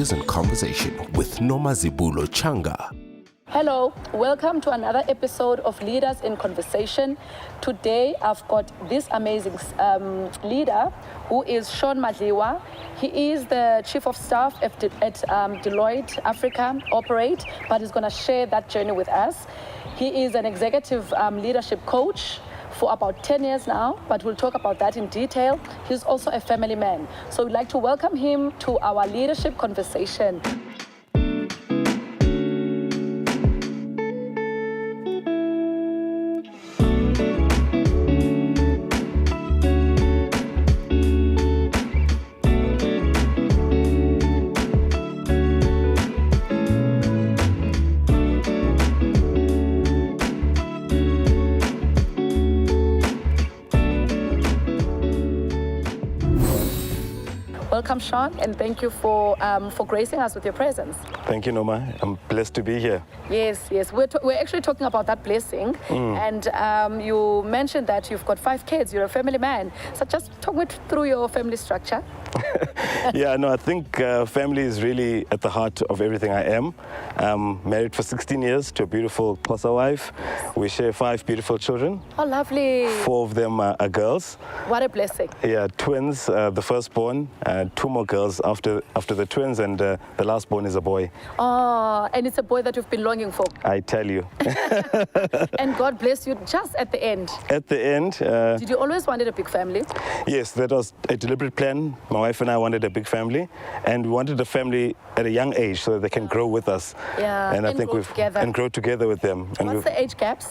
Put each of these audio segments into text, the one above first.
Leaders in Conversation with Nomazibulo Changa. Hello, welcome to another episode of Leaders in Conversation. Today I've got this amazing leader who is Sean Madliwa. He is the Chief of Staff at Deloitte Africa Operate, but he's going to share that journey with us. He is an executive leadership coach for about 10 years now, but we'll talk about that in detail. He's also a family man. So we'd like to welcome him to our leadership conversation. Welcome, Sean, and thank you for gracing us with your presence. Thank you, Noma. I'm blessed to be here. Yes. We're actually talking about that blessing, and you mentioned that you've got 5 kids. You're a family man. So just talk me through your family structure. Yeah, no, I think family is really at the heart of everything I am. Married for 16 years to a beautiful Xhosa wife. We share 5 beautiful children. Oh, lovely. 4 of them are girls. What a blessing. Yeah, twins, the firstborn, 2 more girls after the twins, and the last born is a boy. Oh, and it's a boy that you've been longing for. I tell you. And God bless you just at the end. At the end. Did you always wanted a big family? Yes, that was a deliberate plan. My wife and I wanted a big family, and we wanted a family at a young age so that they can grow with us. Yeah, and I think grow together with them. And what's the age gaps?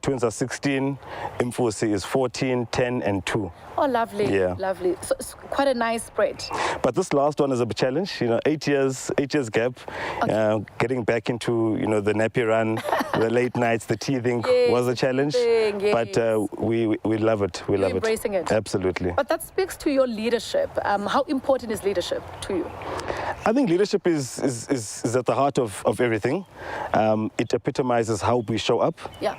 Twins are 16, Imfusi is 14, 10, and 2. Oh, lovely. Yeah. Lovely. So it's quite a nice spread. But this last one is a challenge. 8 years gap. Okay. Getting back into the nappy run, the late nights, the teething was a challenge. Yes. But we love it. You're embracing it. Absolutely. But that speaks to your leadership. How important is leadership to you? I think leadership is at the heart of everything. It epitomizes how we show up. Yeah.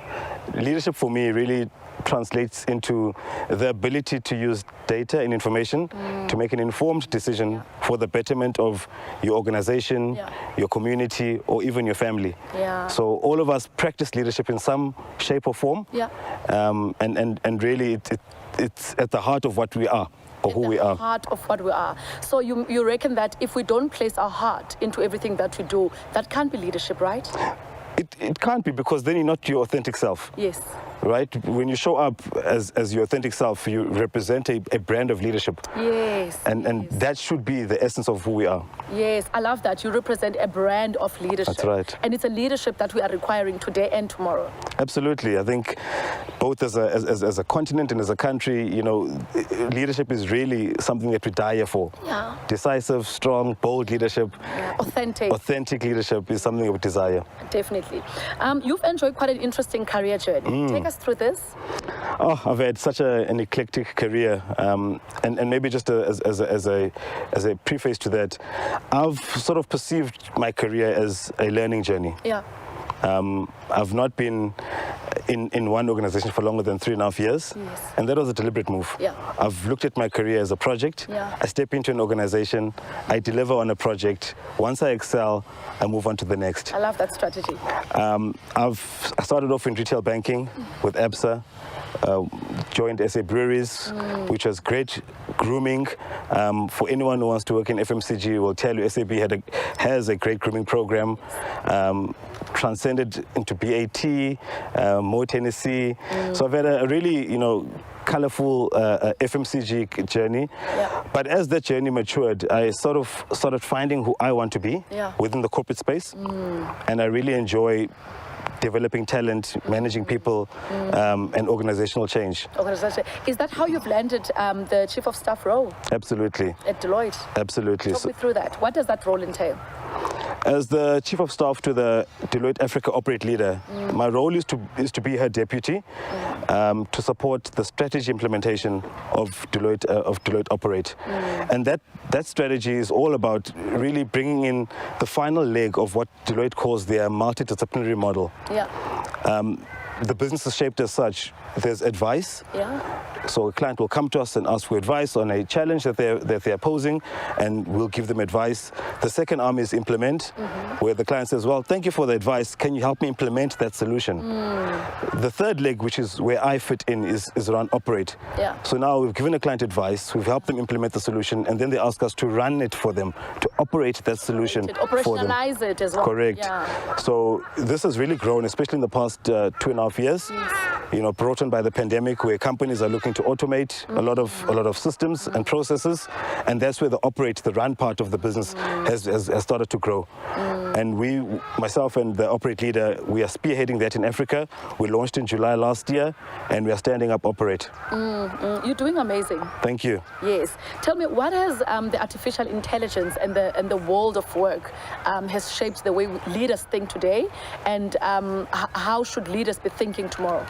Leadership for me really translates into the ability to use data and information to make an informed decision for the betterment of your organization, your community, or even your family. Yeah. So all of us practice leadership in some shape or form. Yeah. And really it's at the heart of what we are. Or who we are. Heart of what we are. So you reckon that if we don't place our heart into everything that we do, that can't be leadership, right? It can't be, because then you're not your authentic self. Yes. Right? When you show up as your authentic self, you represent a brand of leadership. Yes. And that should be the essence of who we are. Yes, I love that. You represent a brand of leadership. That's right. And it's a leadership that we are requiring today and tomorrow. Absolutely. I think both as a continent and as a country, leadership is really something that we die for. Yeah. Decisive, strong, bold leadership. Yeah. Authentic. Authentic leadership is something that we desire. Definitely. You've enjoyed quite an interesting career journey. Take us through this. Oh, I've had such an eclectic career, and maybe just as a preface to that, I've sort of perceived my career as a learning journey. Yeah. I've not been in one organization for longer than 3.5 years, and that was a deliberate move. Yeah. I've looked at my career as a project. Yeah. I step into an organization, I deliver on a project. Once I excel, I move on to the next. I love that strategy. I started off in retail banking with ABSA. Joined SA Breweries, which was great grooming. For anyone who wants to work in FMCG, will tell you SAB has a great grooming program. Transcended into BAT, Mo Tennessee. So I've had a really, colorful FMCG journey. Yeah. But as that journey matured, I sort of started finding who I want to be within the corporate space, and I really enjoy developing talent, managing people, and organizational change. Is that how you've landed the Chief of Staff role? Absolutely. At Deloitte? Absolutely. Talk me through that. What does that role entail? As the Chief of Staff to the Deloitte Africa Operate leader, my role is to be her deputy, to support the strategy implementation of Deloitte Operate. And that strategy is all about really bringing in the final leg of what Deloitte calls their multidisciplinary model. Yeah. the business is shaped as such. There's advice. Yeah. So a client will come to us and ask for advice on a challenge that they're posing, and we'll give them advice. The second arm is implement, where the client says, well, thank you for the advice. Can you help me implement that solution? The third leg, which is where I fit in, is around operate. Yeah. So now we've given a client advice, we've helped them implement the solution, and then they ask us to run it for them, to operate that solution for them. Operationalize it as well. Correct. Yeah. So this has really grown, especially in the past 2.5 years. You know, brought on by the pandemic, where companies are looking to automate a lot of systems and processes, and that's where the operate, the run part of the business has started to grow. And we, myself and the operate leader, we are spearheading that in Africa. We launched in July last year, and we are standing up operate. You're doing amazing. Thank you. Yes. Tell me, what has the artificial intelligence and the world of work has shaped the way leaders think today, and how should leaders be thinking tomorrow?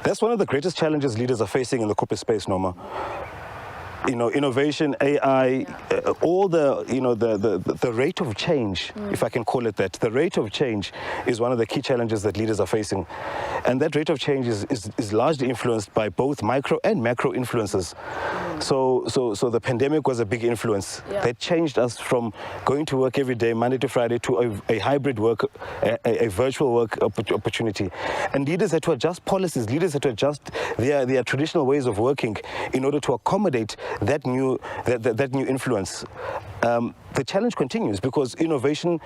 That's one of the greatest challenges leaders are facing in the corporate space, Norma. You know, innovation, AI, all the, you know, the rate of change, if I can call it that, the rate of change is one of the key challenges that leaders are facing. And that rate of change is largely influenced by both micro and macro influences. So the pandemic was a big influence. Yeah. That changed us from going to work every day, Monday to Friday, to a hybrid work, a virtual work opportunity. And leaders had to adjust policies, leaders had to adjust their traditional ways of working in order to accommodate that new influence. The challenge continues because innovation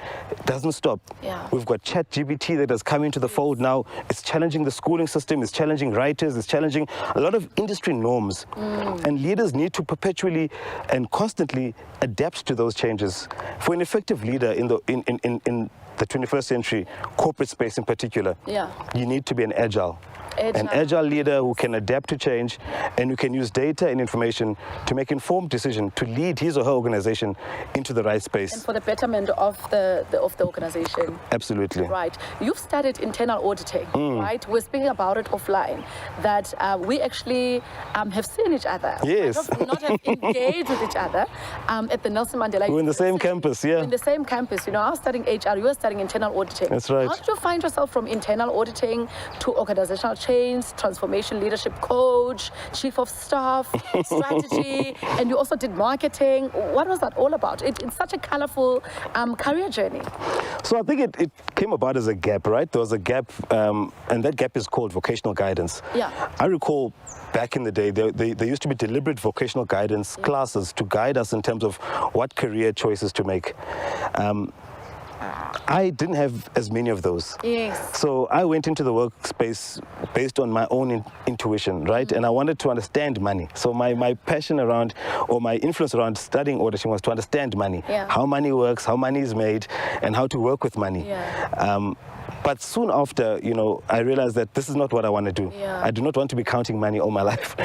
doesn't stop. Yeah. We've got ChatGPT that has come into the fold now. It's challenging the schooling system, it's challenging writers, it's challenging a lot of industry norms. And leaders need to perpetually and constantly adapt to those changes. For an effective leader in the 21st century, corporate space in particular, you need to be an agile leader who can adapt to change and who can use data and information to make informed decision to lead his or her organization into the right space. And for the betterment of the organization. Absolutely. Right. You've studied internal auditing, right? We're speaking about it offline, that we actually have seen each other. Yes. Not have engaged with each other at the Nelson Mandela. We're in the same campus, yeah. In the same campus. You know, I was studying HR, you were studying internal auditing. That's right. How did you find yourself from internal auditing to organizational change, transformation leadership coach, chief of staff, strategy, and you also did marketing? What was that all about? It's such a colorful career journey. So I think it came about as a gap, right? There was a gap, and that gap is called vocational guidance. Yeah. I recall back in the day, there used to be deliberate vocational guidance classes to guide us in terms of what career choices to make. I didn't have as many of those. Yes. So I went into the workspace based on my own intuition, right? And I wanted to understand money. So my passion around, or my influence around studying auditing was to understand money. Yeah. How money works, how money is made, and how to work with money. Yeah. But soon after, you know, I realized that this is not what I want to do. Yeah. I do not want to be counting money all my life.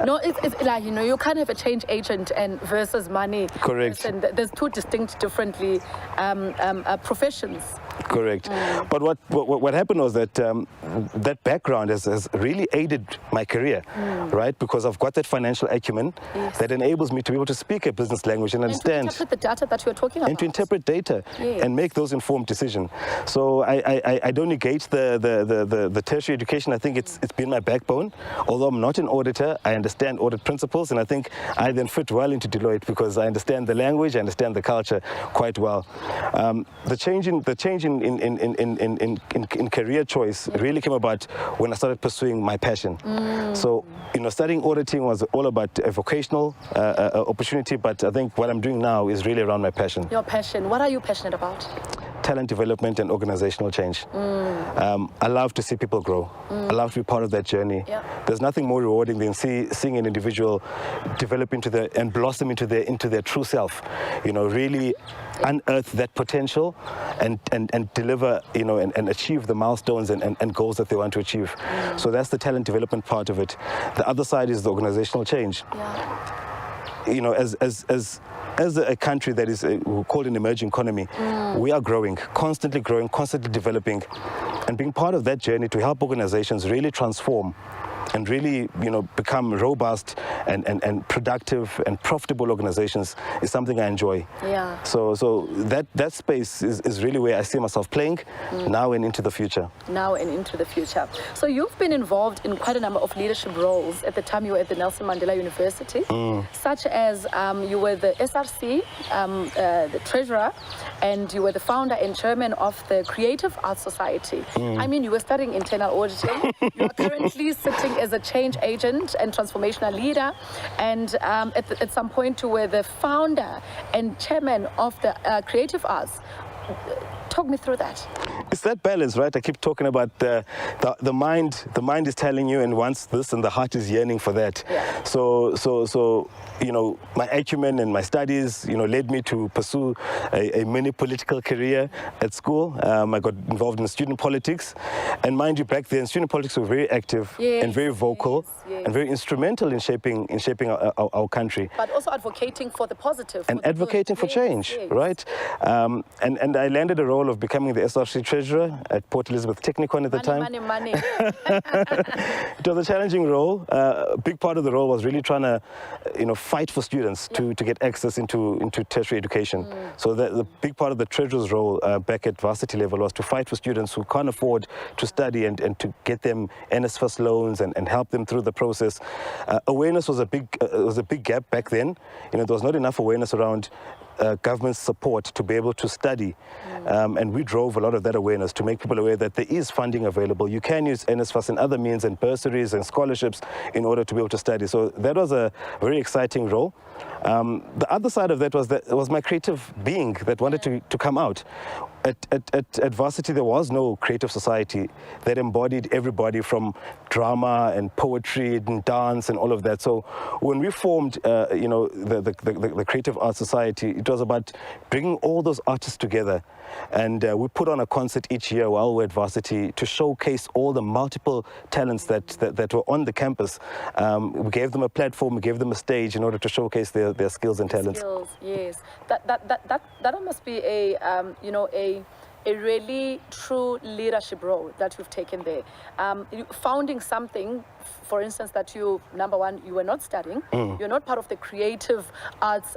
No, it's like, you know, you can't have a change agent and versus money. Correct. And there's two distinct, differently professions. Correct. But what happened was that that background has really aided my career, right? Because I've got that financial acumen that enables me to be able to speak a business language and understand. And to interpret the data that you're talking about. And to interpret data and make those informed decisions. So I don't negate the tertiary education. I think it's been my backbone. Although I'm not an auditor, I understand audit principles, and I think I then fit well into Deloitte because I understand the language, I understand the culture quite well. The change in career choice really came about when I started pursuing my passion. So, you know, studying auditing was all about a vocational opportunity, but I think what I'm doing now is really around my passion. Your passion. What are you passionate about? Talent development and organizational change. I love to see people grow. I love to be part of that journey. Yeah. There's nothing more rewarding than seeing an individual develop and blossom into their true self. You know, really unearth that potential and deliver, you know, and achieve the milestones and goals that they want to achieve. So that's the talent development part of it. The other side is the organizational change. Yeah. You know, as a country that is called an emerging economy, we are growing, constantly developing, and being part of that journey to help organizations really transform and really, become robust and productive and profitable organizations is something I enjoy. Yeah. So that space is really where I see myself playing now and into the future. Now and into the future. So you've been involved in quite a number of leadership roles at the time you were at the Nelson Mandela University, such as you were the SRC, the treasurer, and you were the founder and chairman of the Creative Arts Society. I mean, you were studying internal auditing. You are currently sitting as a change agent and transformational leader, and at some point you were the founder and chairman of the Creative Arts. Talk me through that. It's that balance, right? I keep talking about the mind. The mind is telling you and wants this, and the heart is yearning for that. Yeah. So my acumen and my studies, led me to pursue a mini political career at school. I got involved in student politics, and mind you, back then, student politics were very active and very vocal and very instrumental in shaping our country. But also advocating for the positive. And advocating for change, right? And I landed a role of becoming the SRC treasurer at Port Elizabeth Technicon at the time. Money. It was a challenging role. A big part of the role was really trying to, fight for students to get access into tertiary education. So the big part of the treasurer's role back at varsity level was to fight for students who can't afford to study and to get them NSFAS loans and help them through the process. Awareness was a big gap back then. There was not enough awareness around government support to be able to study. And we drove a lot of that awareness to make people aware that there is funding available. You can use NSFAS and other means and bursaries and scholarships in order to be able to study. So that was a very exciting role. The other side of that was my creative being that wanted to come out. At varsity, there was no creative society that embodied everybody from drama and poetry and dance and all of that. So when we formed, the Creative Arts Society, it was about bringing all those artists together. And we put on a concert each year while we were at varsity to showcase all the multiple talents that were on the campus. We gave them a platform, we gave them a stage in order to showcase their skills and talents. Skills, yes. That must be a really true leadership role that you've taken there. Founding something, for instance, that you, number one, you were not studying, you're not part of the creative arts,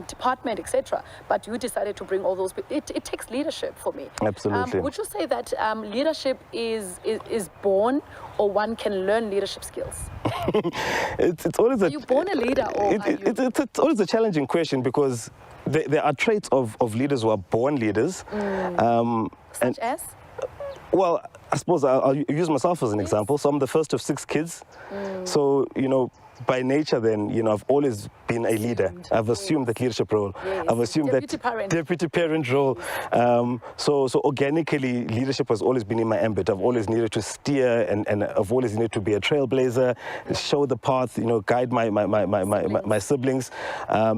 department, etc. But you decided to bring all those. It takes leadership for me. Absolutely. Would you say that leadership is born, or one can learn leadership skills? It's always Are you born a leader, or it's always a challenging question, because there are traits of leaders who are born leaders. Such as? Well, I suppose I'll use myself as an example. So I'm the first of 6 kids. So, by nature then, I've always been a leader. I've assumed that leadership role. Yes. I've assumed deputy parent role. So organically, leadership has always been in my ambit. I've always needed to steer, and I've always needed to be a trailblazer, show the path, guide my siblings.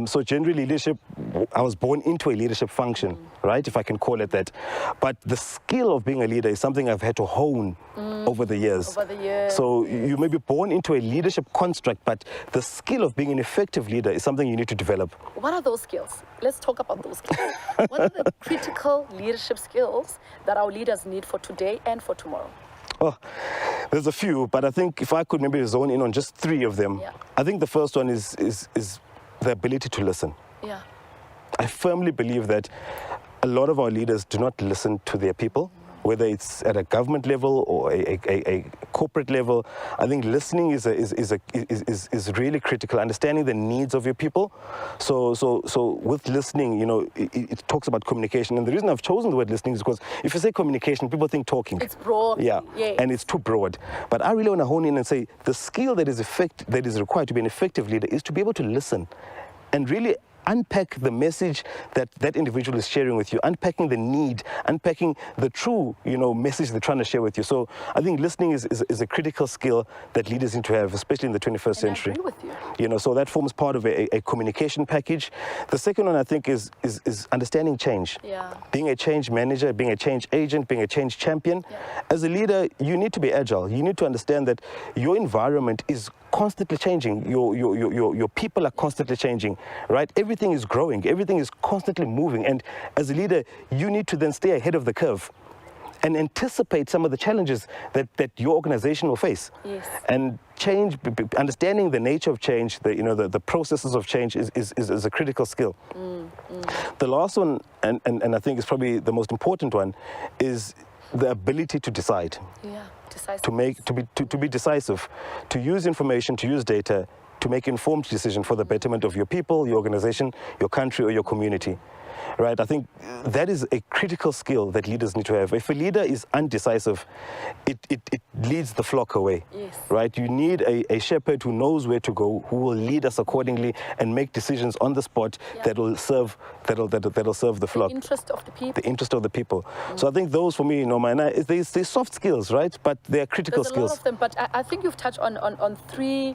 So generally, leadership, I was born into a leadership function, right, if I can call it that. But the skill of being a leader is something I've had to hone over the years. So you may be born into a leadership construct, but the skill of being an effective leader is something you need to develop. What are those skills? Let's talk about those skills. What are the critical leadership skills that our leaders need for today and for tomorrow? Oh, there's a few, but I think if I could maybe zone in on just 3 of them. I think the first one is the ability to listen. Yeah. I firmly believe that a lot of our leaders do not listen to their people, whether it's at a government level or a corporate level. I think listening is really critical. Understanding the needs of your people. So with listening, it talks about communication. And the reason I've chosen the word listening is because if you say communication, people think talking. It's broad. Yeah. Yes. And it's too broad. But I really want to hone in and say the skill that is required to be an effective leader is to be able to listen and really unpack the message that individual is sharing with you, unpacking the need, unpacking the true, message they're trying to share with you. So I think listening is a critical skill that leaders need to have, especially in the 21st century. I agree with you. So that forms part of a communication package. The second one, I think, is understanding change. Yeah. Being a change manager, being a change agent, being a change champion. Yeah. As a leader, you need to be agile. You need to understand that your environment is constantly changing. Your people are constantly changing, right? Everything is growing. Everything is constantly moving. And as a leader, you need to then stay ahead of the curve and anticipate some of the challenges that your organization will face. Yes. And change, understanding the nature of change, the processes of change is a critical skill. The last one, and I think is probably the most important one, is the ability to decide. Yeah, decisive. To be decisive, to use information, to use data, to make informed decision for the betterment of your people, your organization, your country, or your community. Right, I think that is a critical skill that leaders need to have. If a leader is undecisive, it leads the flock away. Yes. Right, you need a shepherd who knows where to go, who will lead us accordingly and make decisions on the spot that'll serve the flock. The interest of the people. The interest of the people. So I think those for me, they're soft skills, right? But they're critical skills. There's a lot of them, but I think you've touched on three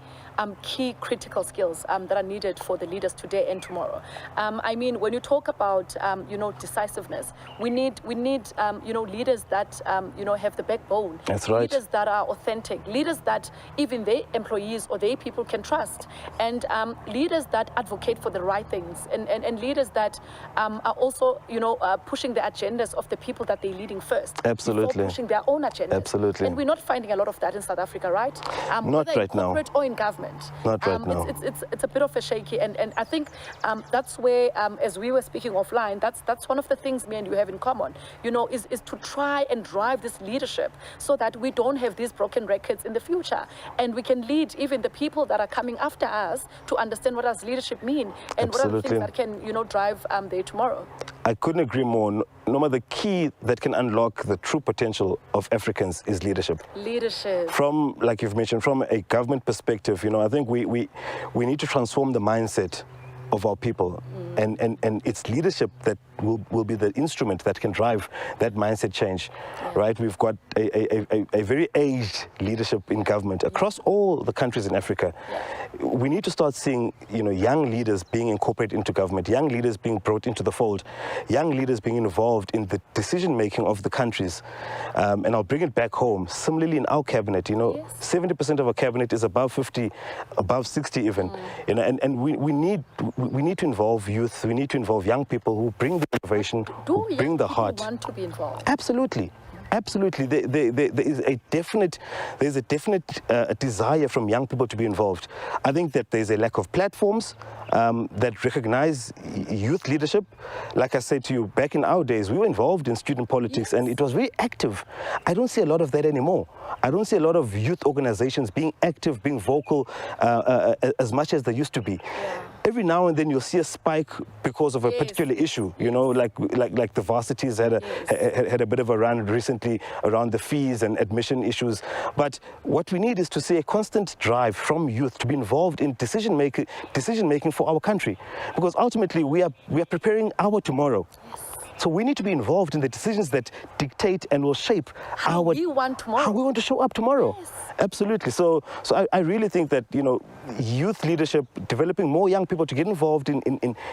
key critical skills that are needed for the leaders today and tomorrow. I mean, when you talk about decisiveness, we need leaders that have the backbone. That's right. Leaders that are authentic, leaders that even their employees or their people can trust, and leaders that advocate for the right things, and leaders that are also pushing the agendas of the people that they're leading first. Absolutely. Before pushing their own agendas. Absolutely. And we're not finding a lot of that in South Africa, right? Not whether right in now. corporate or in government. Not right now. It's a bit of a shaky, and I think that's where, as we were speaking offline, that's one of the things me and you have in common, is to try and drive this leadership so that we don't have these broken records in the future, and we can lead even the people that are coming after us to understand what does leadership mean, and Absolutely. what are the things that can drive their tomorrow. I couldn't agree more. Noma, the key that can unlock the true potential of Africans is leadership. Leadership. From, like you've mentioned, from a government perspective, I think we need to transform the mindset of our people, and it's leadership that will be the instrument that can drive that mindset change. Right, we've got a very aged leadership in government across all the countries in Africa. We need to start seeing young leaders being incorporated into government, young leaders being brought into the fold, young leaders being involved in the decision making of the countries. And I'll bring it back home. Similarly, in our cabinet, 70% of our cabinet is above 50, above 60 even. And we need to involve youth. We need to involve young people who bring the innovation, who bring the heart. Do young people want to be involved? Absolutely. Absolutely, there is a definite desire from young people to be involved. I think that there's a lack of platforms that recognize youth leadership. Like I said to you, back in our days, we were involved in student politics, and it was very active. I don't see a lot of that anymore. I don't see a lot of youth organizations being active, being vocal as much as they used to be. Every now and then you'll see a spike because of a particular issue, like the varsities had a bit of a run recently around the fees and admission issues. But what we need is to see a constant drive from youth to be involved in decision making for our country, because ultimately we are preparing our tomorrow. So we need to be involved in the decisions that dictate and will shape how we want tomorrow. How we want to show up tomorrow. Yes. Absolutely. So I really think that youth leadership, developing more young people to get involved in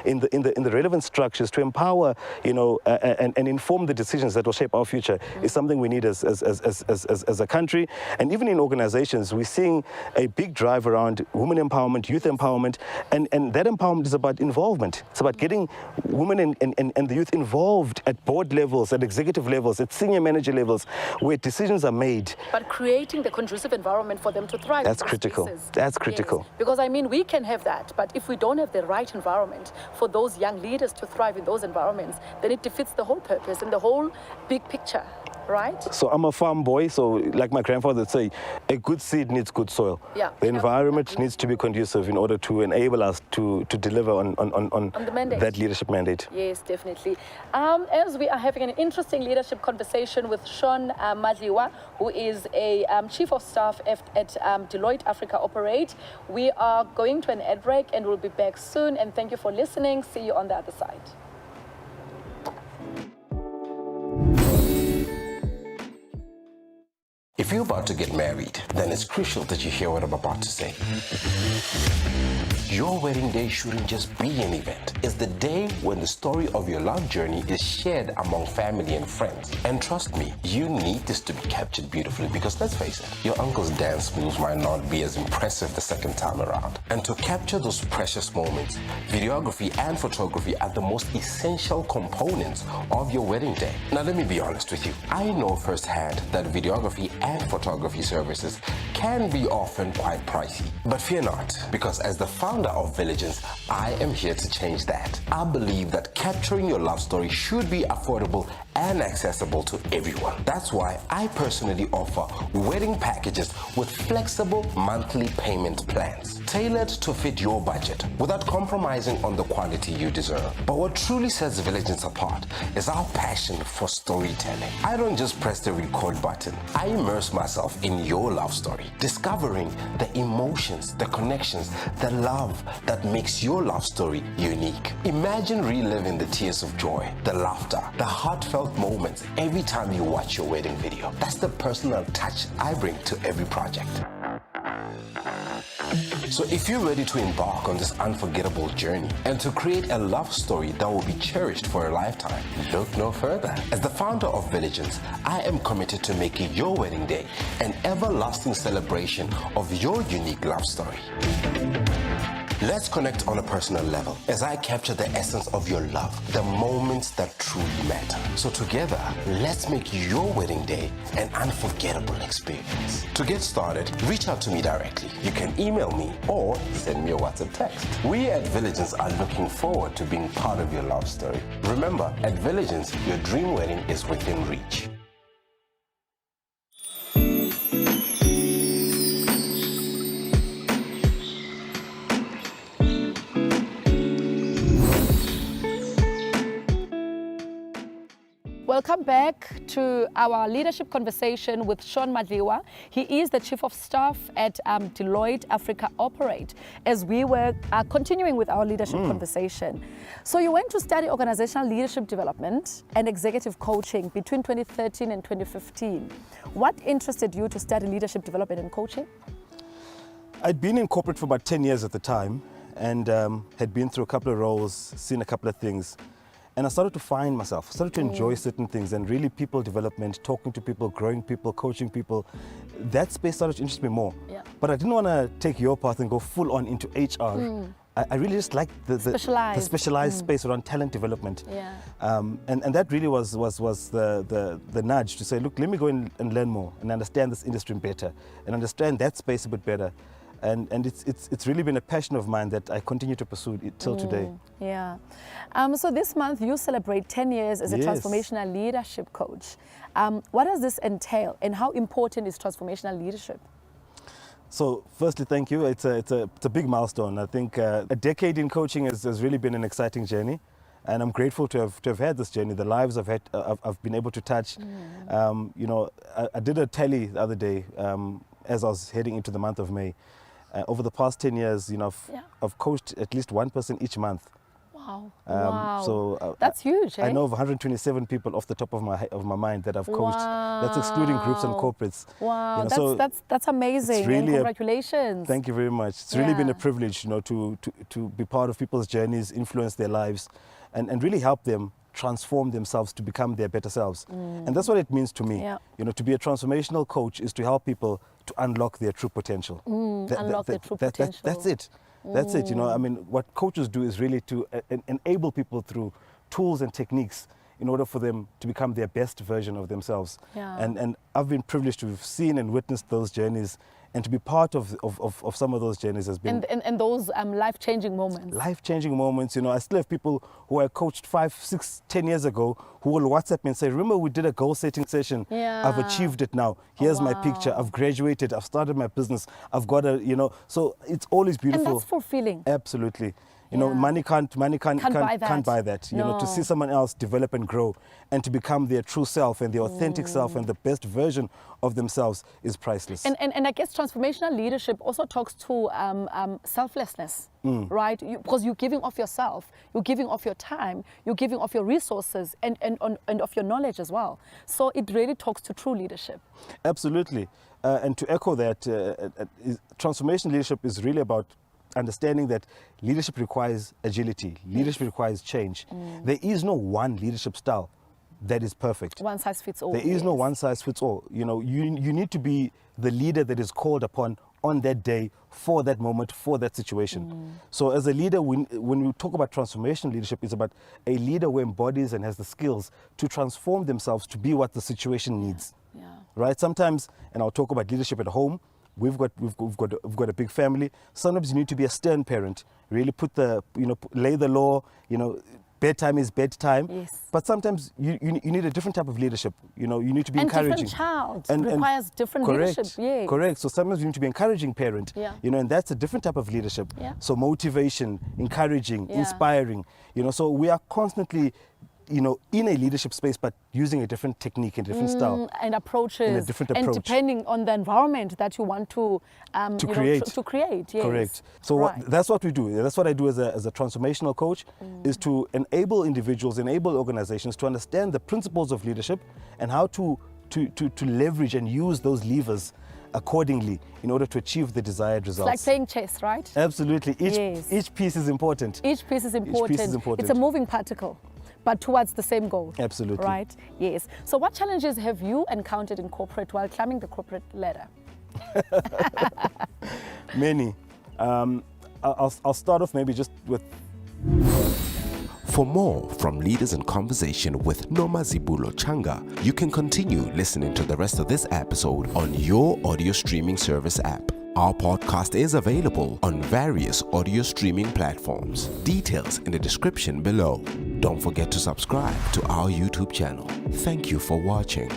the relevant structures to empower and inform the decisions that will shape our future is something we need as a country. And even in organizations, we're seeing a big drive around women empowerment, youth empowerment, and that empowerment is about involvement. It's about getting women and the youth involved at board levels, at executive levels, at senior manager levels, where decisions are made. But creating the conducive environment for them to thrive. That's critical. Spaces. That's critical. Yes. Because we can have that, but if we don't have the right environment for those young leaders to thrive in those environments, then it defeats the whole purpose and the whole big picture. Right? So I'm a farm boy, so like my grandfather would say, a good seed needs good soil. Yeah. The environment needs to be conducive in order to enable us to deliver on the mandate. That leadership mandate. Yes, definitely. As we are having an interesting leadership conversation with Sean Madliwa, who is a Chief of Staff at Deloitte Africa Operate, we are going to an ad break and we'll be back soon. And thank you for listening. See you on the other side. If If you're about to get married, then it's crucial that you hear what I'm about to say. Your wedding day shouldn't just be an event. It's the day when the story of your love journey is shared among family and friends. And trust me, you need this to be captured beautifully because let's face it, your uncle's dance moves might not be as impressive the second time around. And to capture those precious moments, videography and photography are the most essential components of your wedding day. Now let me be honest with you. I know firsthand that videography and photography services can be often quite pricey. But fear not, because as the founder of Viligence, I am here to change that. I believe that capturing your love story should be affordable and accessible to everyone. That's why I personally offer wedding packages with flexible monthly payment plans, tailored to fit your budget without compromising on the quality you deserve. But what truly sets Viligence apart is our passion for storytelling. I don't just press the record button. I immerse myself in your love story, discovering the emotions, the connections, the love that makes your love story unique. Imagine reliving the tears of joy, the laughter, the heartfelt moments every time you watch your wedding video. That's the personal touch I bring to every project. So if you're ready to embark on this unforgettable journey and to create a love story that will be cherished for a lifetime, look no further. As the founder of Viligence, I am committed to making your wedding day an everlasting celebration of your unique love story. Let's connect on a personal level as I capture the essence of your love, the moments that truly matter. So together, let's make your wedding day an unforgettable experience. To get started, reach out to me directly. You can email me or send me a WhatsApp text. We at Viligence are looking forward to being part of your love story. Remember, at Viligence, your dream wedding is within reach. Welcome back to our leadership conversation with Sean Madliwa. He is the Chief of Staff at Deloitte Africa Operate, as we were continuing with our leadership conversation. So you went to study organizational leadership development and executive coaching between 2013 and 2015. What interested you to study leadership development and coaching? I'd been in corporate for about 10 years at the time and had been through a couple of roles, seen a couple of things. And I started to find myself, started to enjoy certain things, and really people development, talking to people, growing people, coaching people. That space started to interest me more. Yeah. But I didn't want to take your path and go full on into HR. I really just liked the specialized space around talent development. Yeah. And that really was the nudge to say, look, let me go and learn more and understand this industry better and understand that space a bit better. And it's really been a passion of mine that I continue to pursue it till today. Yeah. So this month you celebrate 10 years as a transformational leadership coach. What does this entail, and how important is transformational leadership? So firstly, thank you. It's a big milestone. I think a decade in coaching has really been an exciting journey. And I'm grateful to have had this journey, the lives I've been able to touch. You know, I did a tally the other day as I was heading into the month of May. Over the past 10 years, you know, I've coached at least one person each month. Wow. Wow. So that's huge. I know of 127 people off the top of my mind that I've coached. Wow. That's excluding groups and corporates. Wow. You know, that's amazing. Really, and congratulations. Thank you very much. It's really been a privilege, you know, to be part of people's journeys, influence their lives, and really help them transform themselves to become their better selves. And that's what it means to me. You know, to be a transformational coach is to help people to unlock their true potential. Unlock their true potential. That's it. That's it. You know, I mean, what coaches do is really to enable people through tools and techniques in order for them to become their best version of themselves. And I've been privileged to have seen and witnessed those journeys, and to be part of some of those journeys has been... And those life-changing moments. Life-changing moments. You know, I still have people who I coached 5, 6, 10 years ago who will WhatsApp me and say, remember we did a goal-setting session. I've achieved it now. Here's my picture. I've graduated. I've started my business. I've got a, you know... So it's always beautiful. And that's fulfilling. Absolutely. You know, money can't buy that. You know, to see someone else develop and grow and to become their true self and their authentic self and the best version of themselves is priceless. And I guess transformational leadership also talks to selflessness, right? Because you're giving of yourself, you're giving of your time, you're giving of your resources and of your knowledge as well. So it really talks to true leadership. Absolutely. And to echo that, transformational leadership is really about understanding that leadership requires agility, leadership requires change. There is no one leadership style that is perfect. One size fits all. There is no one size fits all. You know, you need to be the leader that is called upon on that day, for that moment, for that situation. So as a leader, when we talk about transformational leadership, it's about a leader who embodies and has the skills to transform themselves to be what the situation needs. Yeah. Right? Sometimes, and I'll talk about leadership at home, we've got a big family. Sometimes you need to be a stern parent, really lay the law, bedtime is bedtime. Yes. But sometimes you need a different type of leadership. You need to be And encouraging. different child requires different correct, leadership. Yes. Correct. So sometimes you need to be encouraging parent. Yeah. And that's a different type of leadership. Yeah. So motivation, encouraging, Yeah. inspiring. So we are constantly in a leadership space, but using a different technique and different style. And approaches. And a different And approach. depending on the environment that you want to create. to create, yes. Correct. So Right. that's what we do. That's what I do as a transformational coach, is to enable individuals, enable organizations to understand the principles of leadership and how to leverage and use those levers accordingly in order to achieve the desired results. It's like playing chess, right? Absolutely. Yes. Each piece is important. Each piece is important. piece is important. It's a moving particle, but towards the same goal. Absolutely. Right? Yes. So what challenges have you encountered in corporate while climbing the corporate ladder? Many. I'll start off maybe just with... For more from Leaders in Conversation with Noma Zibulo Changa, you can continue listening to the rest of this episode on your audio streaming service app. Our podcast is available on various audio streaming platforms. Details in the description below. Don't forget to subscribe to our YouTube channel. Thank you for watching.